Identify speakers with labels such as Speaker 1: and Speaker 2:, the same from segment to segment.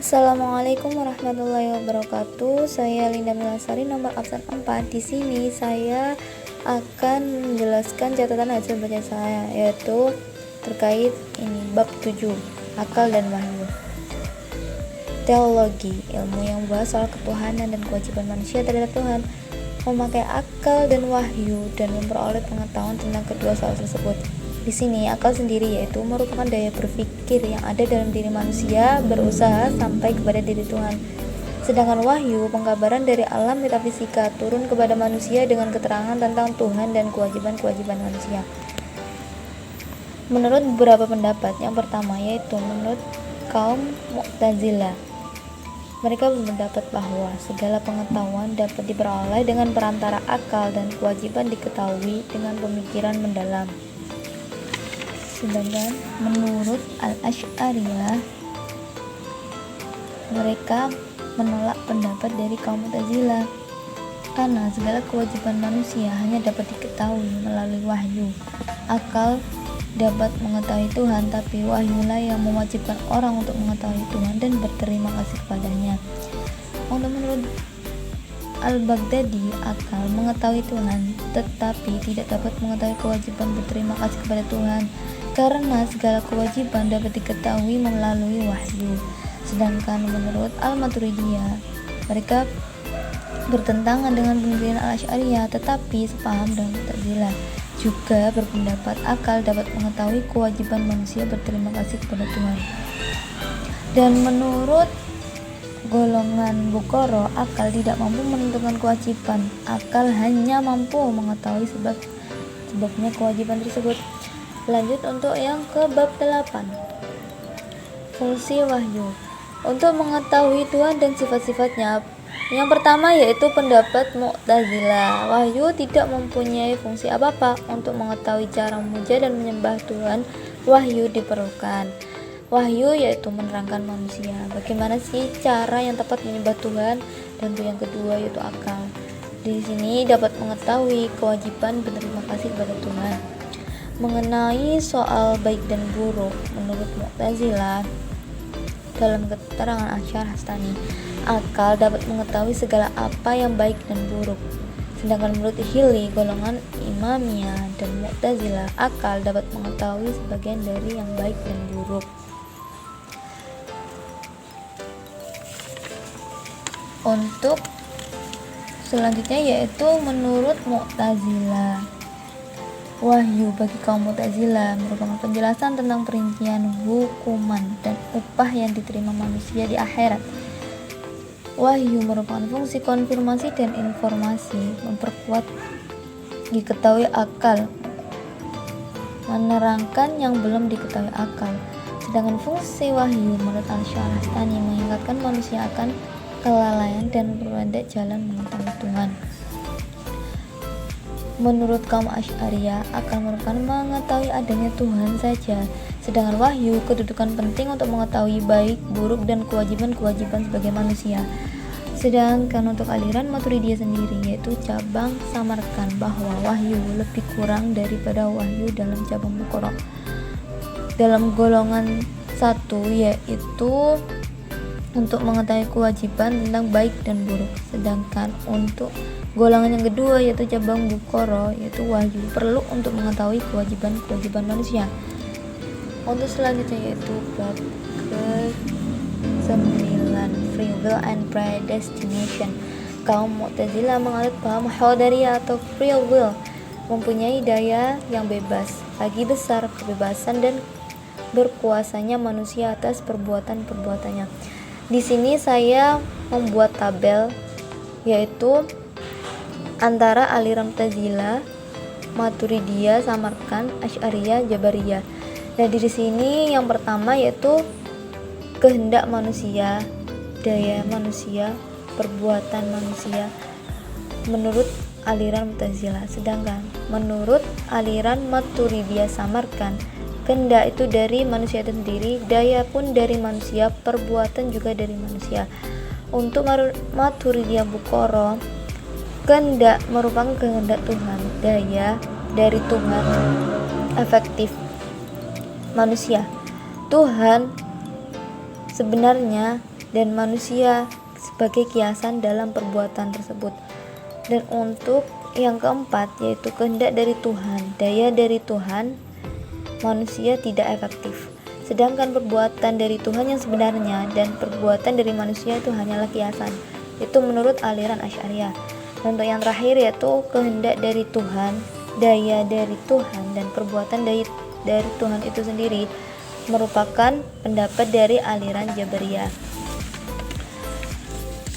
Speaker 1: Assalamualaikum warahmatullahi wabarakatuh. Saya Linda Milasari, nomor absen 4. Di sini saya akan menjelaskan catatan hasil baca saya, yaitu terkait ini bab 7, akal dan wahyu. Teologi, ilmu yang membahas soal ketuhanan dan kewajiban manusia terhadap Tuhan, memakai akal dan wahyu dan memperoleh pengetahuan tentang kedua soal tersebut. Di sini akal sendiri yaitu merupakan daya berpikir yang ada dalam diri manusia berusaha sampai kepada diri Tuhan. Sedangkan wahyu, pengkabaran dari alam metafisika turun kepada manusia dengan keterangan tentang Tuhan dan kewajiban-kewajiban manusia. Menurut beberapa pendapat, yang pertama yaitu menurut kaum Mu'tazilah. Mereka berpendapat bahwa segala pengetahuan dapat diperoleh dengan perantara akal dan kewajiban diketahui dengan pemikiran mendalam. Sedangkan menurut Al-Asy'ariyah, mereka menolak pendapat dari kaum Mu'tazilah karena segala kewajiban manusia hanya dapat diketahui melalui wahyu. Akal dapat mengetahui Tuhan, tapi wahyulah yang mewajibkan orang untuk mengetahui Tuhan dan berterima kasih kepadanya. Untuk menurut Al-Baghdadi, akal mengetahui Tuhan, tetapi tidak dapat mengetahui kewajiban berterima kasih kepada Tuhan, karena segala kewajiban dapat diketahui melalui wahyu. Sedangkan menurut Al-Maturidiyah, mereka bertentangan dengan pemikiran Al-Asy'ariyah, tetapi sepaham dengan Mu'tazilah. Juga berpendapat akal dapat mengetahui kewajiban manusia berterima kasih kepada Tuhan. Dan menurut golongan Bukhara, akal tidak mampu menentukan kewajiban. Akal hanya mampu mengetahui sebabnya kewajiban tersebut. Lanjut untuk yang ke bab 8. Fungsi wahyu. Untuk mengetahui Tuhan dan sifat-sifatnya, yang pertama yaitu pendapat Mu'tazilah. Wahyu tidak mempunyai fungsi apa-apa. Untuk mengetahui cara memuja dan menyembah Tuhan, wahyu diperlukan. Wahyu yaitu menerangkan manusia bagaimana sih cara yang tepat menyembah Tuhan, dan yang kedua yaitu akal. Di sini dapat mengetahui kewajiban berterima kasih kepada Tuhan. Mengenai soal baik dan buruk, menurut Mu'tazilah, dalam keterangan Asy-Syahrastani, akal dapat mengetahui segala apa yang baik dan buruk. Sedangkan menurut Hili, golongan Imamiyah dan Mu'tazilah, akal dapat mengetahui sebagian dari yang baik dan buruk. Untuk selanjutnya yaitu menurut Mu'tazilah, wahyu bagi kaum Mu'tazilah merupakan penjelasan tentang perincian hukuman dan upah yang diterima manusia di akhirat. Wahyu merupakan fungsi konfirmasi dan informasi, memperkuat diketahui akal, menerangkan yang belum diketahui akal. Sedangkan fungsi wahyu menurut Al-Syahrastani mengingatkan manusia akan kelalaian dan berpendek jalan mengetahui Tuhan. Menurut kaum Asy'ariyah, akal merupakan mengetahui adanya Tuhan saja. Sedangkan wahyu kedudukan penting untuk mengetahui baik, buruk, dan kewajiban-kewajiban sebagai manusia. Sedangkan untuk aliran Maturidiyah sendiri, yaitu cabang Samarkand, bahwa wahyu lebih kurang daripada wahyu dalam cabang Bukhara. Dalam golongan 1 yaitu untuk mengetahui kewajiban tentang baik dan buruk. Sedangkan untuk golongan yang kedua yaitu cabang Bukhara, yaitu wahyu perlu untuk mengetahui kewajiban-kewajiban manusia. Untuk selanjutnya yaitu bab ke-9, free will and predestination. Kaum Mu'tazilah menganut paham Qadariyah atau free will mempunyai daya yang bebas. Lagi besar kebebasan dan berkuasanya manusia atas perbuatan-perbuatannya. Di sini saya membuat tabel yaitu antara aliran Mu'tazilah, Maturidiyah, Samarkand, Asy'ariyah, Jabariyah. Nah, di sini yang pertama yaitu kehendak manusia, daya manusia, perbuatan manusia menurut aliran Mu'tazilah. Sedangkan menurut aliran Maturidiyah, Samarkand, kehendak itu dari manusia itu sendiri, daya pun dari manusia, perbuatan juga dari manusia. Untuk Maturidiyah Bukhara, kehendak merupakan kehendak Tuhan, daya dari Tuhan, efektif manusia. Tuhan sebenarnya dan manusia sebagai kiasan dalam perbuatan tersebut. Dan untuk yang keempat yaitu kehendak dari Tuhan, daya dari Tuhan, manusia tidak efektif. Sedangkan perbuatan dari Tuhan yang sebenarnya dan perbuatan dari manusia itu hanyalah kiasan. Itu menurut aliran Asy'ariyah. Untuk yang terakhir yaitu kehendak dari Tuhan, daya dari Tuhan, dan perbuatan dari Tuhan itu sendiri merupakan pendapat dari aliran Jabariyah.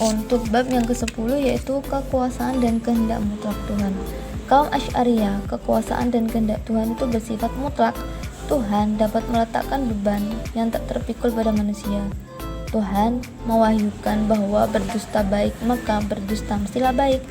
Speaker 1: Untuk bab yang ke-10 yaitu kekuasaan dan kehendak mutlak Tuhan. Kaum Asy'ariyah, kekuasaan dan kehendak Tuhan itu bersifat mutlak. Tuhan dapat meletakkan beban yang tak terpikul pada manusia. Tuhan mewahyukan bahwa berdusta baik, maka berdusta mestilah baik.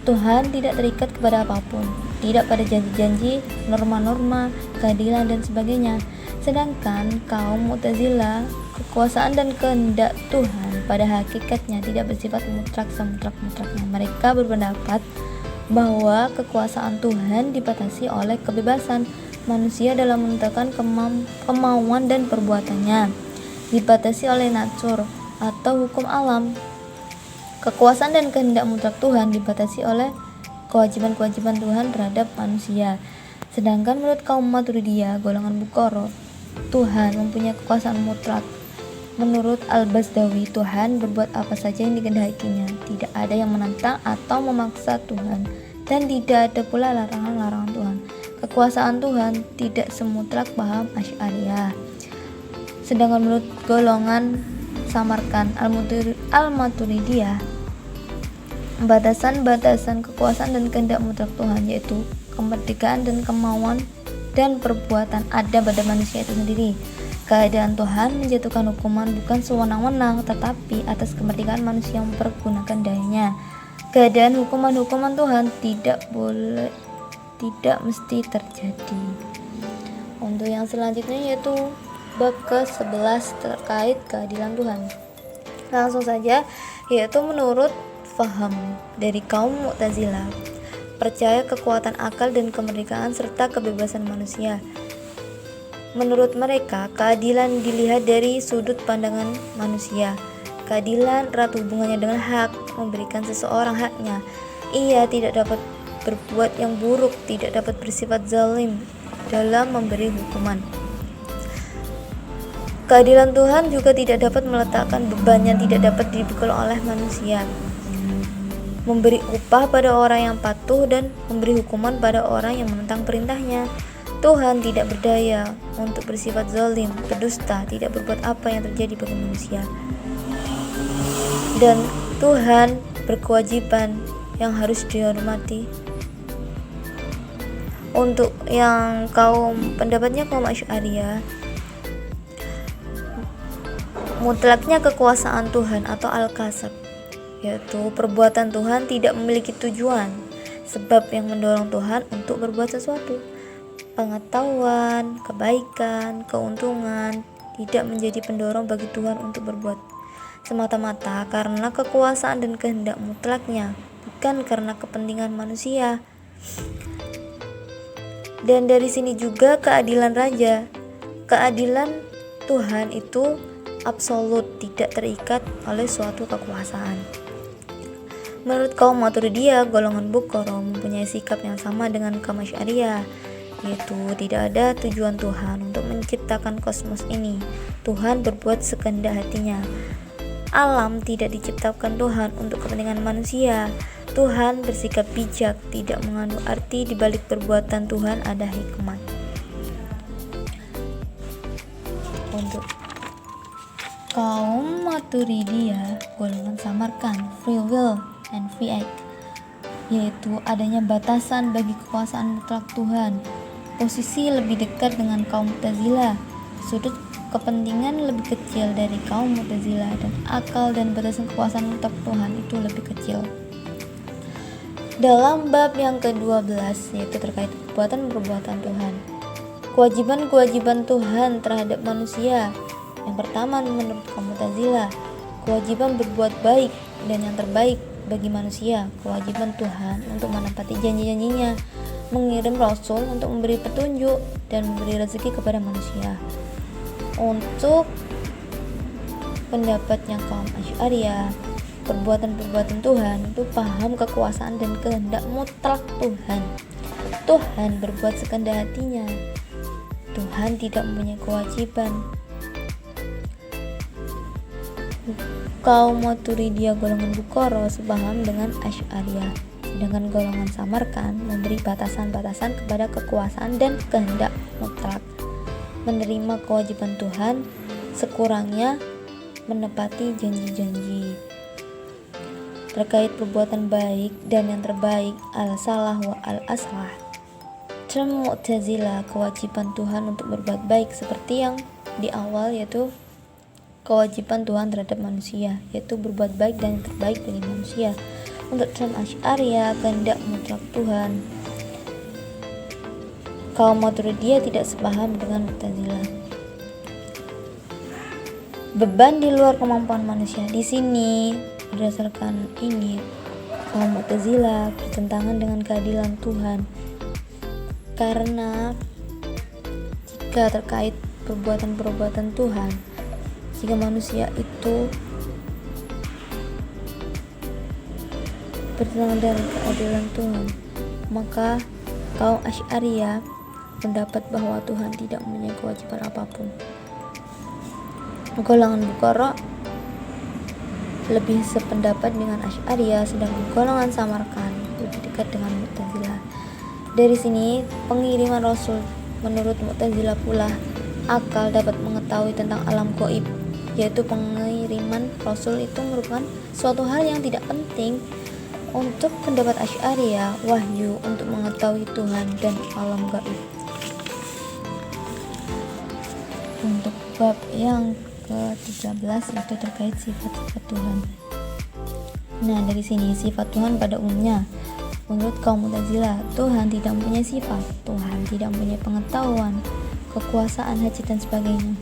Speaker 1: Tuhan tidak terikat kepada apapun, tidak pada janji-janji, norma-norma, keadilan dan sebagainya. Sedangkan kaum Mu'tazilah, kekuasaan dan kehendak Tuhan pada hakikatnya tidak bersifat mutlak semutlak-mutlaknya. Mereka berpendapat bahwa kekuasaan Tuhan dibatasi oleh kebebasan manusia dalam menentukan kemauan dan perbuatannya, dibatasi oleh natur atau hukum alam. Kekuasaan dan kehendak mutlak Tuhan dibatasi oleh kewajiban-kewajiban Tuhan terhadap manusia. Sedangkan menurut kaum Maturidiyah, golongan Bukhara, Tuhan mempunyai kekuasaan mutlak. Menurut Al-Bazdawi, Tuhan berbuat apa saja yang dikehendakinya, tidak ada yang menentang atau memaksa Tuhan, dan tidak ada pula larangan-larangan Tuhan. Kekuasaan Tuhan tidak semutlak paham Asy'ariyah. Sedangkan menurut golongan Samarkand Al-Maturidiyah, batasan-batasan kekuasaan dan kehendak mutlak Tuhan yaitu kemerdekaan dan kemauan dan perbuatan ada pada manusia itu sendiri. Keadaan Tuhan menjatuhkan hukuman bukan sewenang-wenang, tetapi atas kemerdekaan manusia mempergunakan dayanya. Keadaan hukuman-hukuman Tuhan tidak mesti terjadi. Untuk yang selanjutnya yaitu bab ke-11 terkait keadilan Tuhan. Langsung saja, yaitu menurut faham dari kaum Mu'tazilah, percaya kekuatan akal dan kemerdekaan serta kebebasan manusia. Menurut mereka, keadilan dilihat dari sudut pandangan manusia. Keadilan erat hubungannya dengan hak, memberikan seseorang haknya. Ia tidak dapat berbuat yang buruk, tidak dapat bersifat zalim dalam memberi hukuman. Keadilan Tuhan juga tidak dapat meletakkan beban yang tidak dapat dipikul oleh manusia, memberi upah pada orang yang patuh dan memberi hukuman pada orang yang menentang perintahnya. Tuhan tidak berdaya untuk bersifat zalim, berdusta, tidak berbuat apa yang terjadi pada manusia. Dan Tuhan berkewajiban yang harus dihormati. Untuk yang pendapatnya kaum Asy'ariyah, mutlaknya kekuasaan Tuhan atau al-kasab, yaitu perbuatan Tuhan tidak memiliki tujuan, sebab yang mendorong Tuhan untuk berbuat sesuatu. Pengetahuan, kebaikan, keuntungan tidak menjadi pendorong bagi Tuhan untuk berbuat, semata-mata karena kekuasaan dan kehendak mutlaknya, bukan karena kepentingan manusia. Dan dari sini juga keadilan raja. Keadilan Tuhan itu absolut, tidak terikat oleh suatu kekuasaan. Menurut kaum Maturidiyah, golongan Bukhara mempunyai sikap yang sama dengan kaum Asy'ariyah, yaitu tidak ada tujuan Tuhan untuk menciptakan kosmos ini. Tuhan berbuat sekehendak hatinya. Alam tidak diciptakan Tuhan untuk kepentingan manusia. Tuhan bersikap bijak, tidak mengandung arti di balik perbuatan Tuhan ada hikmat. Untuk kaum Maturidiyah, golongan Samarkand, free will and free act, yaitu adanya batasan bagi kekuasaan mutlak Tuhan. Posisi lebih dekat dengan kaum Mu'tazilah, sudut kepentingan lebih kecil dari kaum Mu'tazilah, dan akal dan batasan kekuasaan mutlak Tuhan itu lebih kecil. Dalam bab yang ke-12 yaitu terkait perbuatan Tuhan, kewajiban-kewajiban Tuhan terhadap manusia. Yang pertama menurut kaum Mu'tazilah, kewajiban berbuat baik dan yang terbaik bagi manusia. Kewajiban Tuhan untuk menepati janji-janjinya, mengirim rasul untuk memberi petunjuk dan memberi rezeki kepada manusia. Untuk pendapatnya kaum Asy'ariyah, perbuatan-perbuatan Tuhan itu paham kekuasaan dan kehendak mutlak Tuhan. Tuhan berbuat sekehendak hatinya. Tuhan tidak mempunyai kewajiban. Kaum Maturidiyah golongan Bukhara sepaham dengan Asy'ariyah, sedangkan golongan Samarkand memberi batasan-batasan kepada kekuasaan dan kehendak mutlak, menerima kewajiban Tuhan, sekurangnya menepati janji-janji. Terkait perbuatan baik dan yang terbaik, al-salah wa al-aslah. Term Mu'tazilah, kewajiban Tuhan untuk berbuat baik seperti yang di awal, yaitu kewajiban Tuhan terhadap manusia, yaitu berbuat baik dan yang terbaik bagi manusia. Untuk term Asy'ariyah, kehendak mutlak Tuhan. Kaum Maturidiyah tidak sepaham dengan Mu'tazilah. Beban di luar kemampuan manusia. Di sini berdasarkan ini, kaum Mu'tazilah bertentangan dengan keadilan Tuhan, karena jika terkait perbuatan-perbuatan Tuhan, jika manusia itu bertentangan dengan keadilan Tuhan, maka kaum Asy'ariyah pendapat bahwa Tuhan tidak mempunyai kewajiban apapun. Golongan Bukhara lebih sependapat dengan Asy'ariyah, sedangkan golongan Samarkand lebih dekat dengan Mu'tazilah. Dari sini pengiriman Rasul menurut Mu'tazilah pula akal dapat mengetahui tentang alam gaib, yaitu pengiriman Rasul itu merupakan suatu hal yang tidak penting. Untuk pendapat Asy'ariyah, wahyu untuk mengetahui Tuhan dan alam gaib. Untuk bab yang ke-13 yaitu terkait sifat-sifat Tuhan. Nah, dari sini sifat Tuhan pada umumnya. Menurut kaum Mu'tazilah, Tuhan tidak mempunyai sifat, Tuhan tidak mempunyai pengetahuan, kekuasaan, hajat dan sebagainya.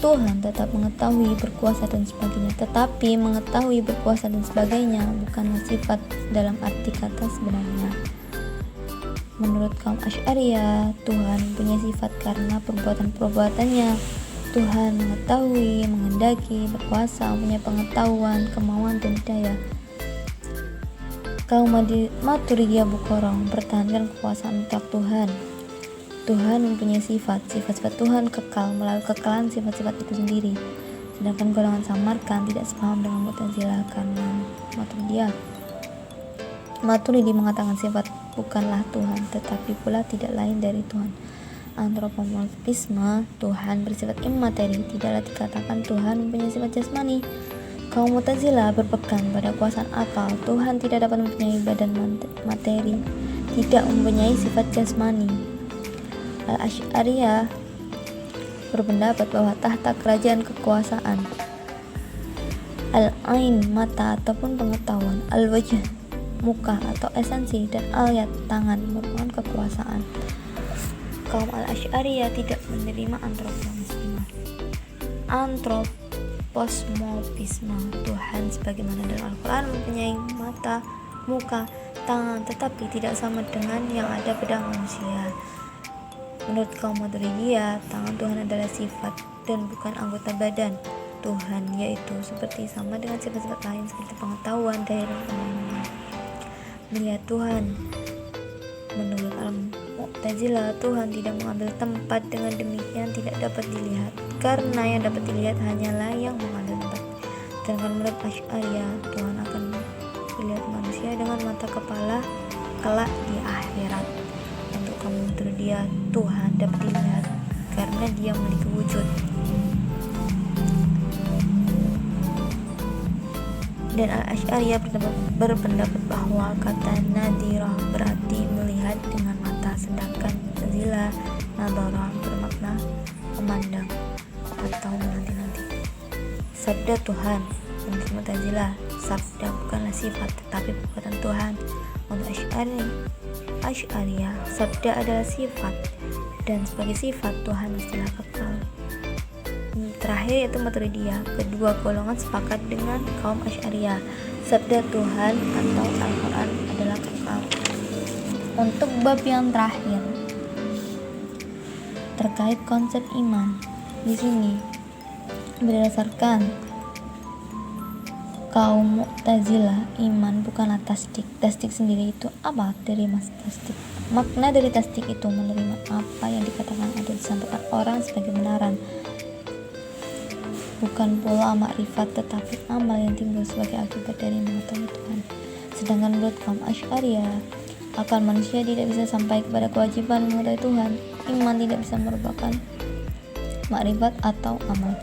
Speaker 1: Tuhan tetap mengetahui, berkuasa dan sebagainya, tetapi mengetahui, berkuasa dan sebagainya bukanlah sifat dalam arti kata sebenarnya. Menurut kaum Asy'ariyah, Tuhan mempunyai sifat karena perbuatan-perbuatannya. Tuhan mengetahui, menghendaki, berkuasa, mempunyai pengetahuan, kemauan, dan daya. Kaum Maturidiyah Bukhara mempertahankan kekuasaan mutlak Tuhan. Tuhan mempunyai sifat-sifat Tuhan kekal melalui kekekalan sifat-sifat itu sendiri. Sedangkan golongan Samarkand tidak sepaham dengan Mu'tazilah karena Maturidi mengatakan sifat bukanlah Tuhan, tetapi pula tidak lain dari Tuhan. Antropomorfisme, Tuhan bersifat immateri, tidaklah dikatakan Tuhan mempunyai sifat jasmani. Kaum Mu'tazilah berpegang pada kuasaan akal. Tuhan tidak dapat mempunyai badan materi, tidak mempunyai sifat jasmani. Al-Asy'ariyah berpendapat bahwa tahta kerajaan kekuasaan, al-ain mata ataupun pengetahuan, al-wajh muka atau esensi, dan al-yad tangan merupakan kekuasaan. Kaum Al-Asy'ariyah tidak menerima antroposmorfisme. Tuhan sebagaimana dalam Al-Quran mempunyai mata, muka, tangan, tetapi tidak sama dengan yang ada pada manusia. Menurut kaum Maturidiyah, tangan Tuhan adalah sifat dan bukan anggota badan Tuhan, yaitu seperti sama dengan sifat-sifat lain seperti pengetahuan, daya, dan kemampuan melihat Tuhan. Menurut Al-Mu'tazilah, Tuhan tidak mengambil tempat, dengan demikian tidak dapat dilihat, karena yang dapat dilihat hanyalah yang mengambil tempat. Sedangkan menurut Asy'ariyah, Tuhan akan dilihat manusia dengan mata kepala kelak di akhirat. Untuk kaum Maturidiyah, Tuhan dapat dilihat karena Dia memiliki wujud. Dan Al-Asy'ariyah berpendapat bahwa kata nadirah berarti melihat dengan mata, sedangkan Mu'tazilah nadarah bermakna memandang atau menanti-nanti. Sabda Tuhan menurut Mu'tazilah, sabda bukanlah sifat tetapi perbuatan Tuhan. Untuk Asy'ariyah, sabda adalah sifat, dan sebagai sifat Tuhan mestilah kekal. Terakhir yaitu Maturidiyah. Kedua golongan sepakat dengan kaum Asy'ariyah, sabda Tuhan atau Al-Quran adalah kekal. Untuk bab yang terakhir terkait konsep iman, di sini berdasarkan kaum Mu'tazilah, iman bukanlah tasdik. Tasdik sendiri itu apa? Dari mas tasdik. Makna dari tasdik itu menerima apa yang dikatakan atau disampaikan orang sebagai kebenaran. Bukan pula makrifat, tetapi amal yang timbul sebagai akibat dari mengetahui Tuhan. Sedangkan menurut kaum Asy'ariyah, akal manusia tidak bisa sampai kepada kewajiban mengetahui Tuhan. Iman tidak bisa merupakan makrifat atau amal.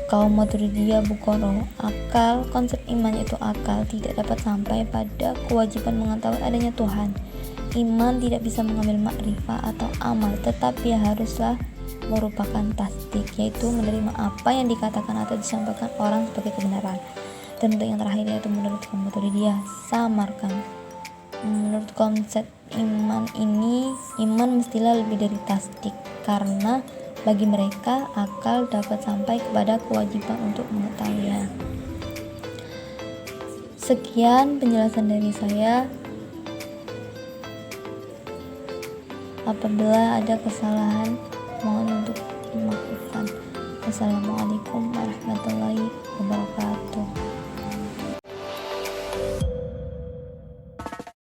Speaker 1: Kaum Maturidiyah Bukhara, akal, konsep iman yaitu akal, tidak dapat sampai pada kewajiban mengetahui adanya Tuhan. Iman tidak bisa mengambil makrifat atau amal, tetapi haruslah merupakan tasdik, yaitu menerima apa yang dikatakan atau disampaikan orang sebagai kebenaran. Dan untuk yang terakhir yaitu menurut kaum Maturidiyah Samarkand, menurut konsep iman ini, iman mestilah lebih dari tasdik, karena bagi mereka akal dapat sampai kepada kewajiban untuk mengetahuinya. Sekian penjelasan dari saya. Apabila ada kesalahan, mohon untuk dimaafkan. Wassalamualaikum warahmatullahi wabarakatuh.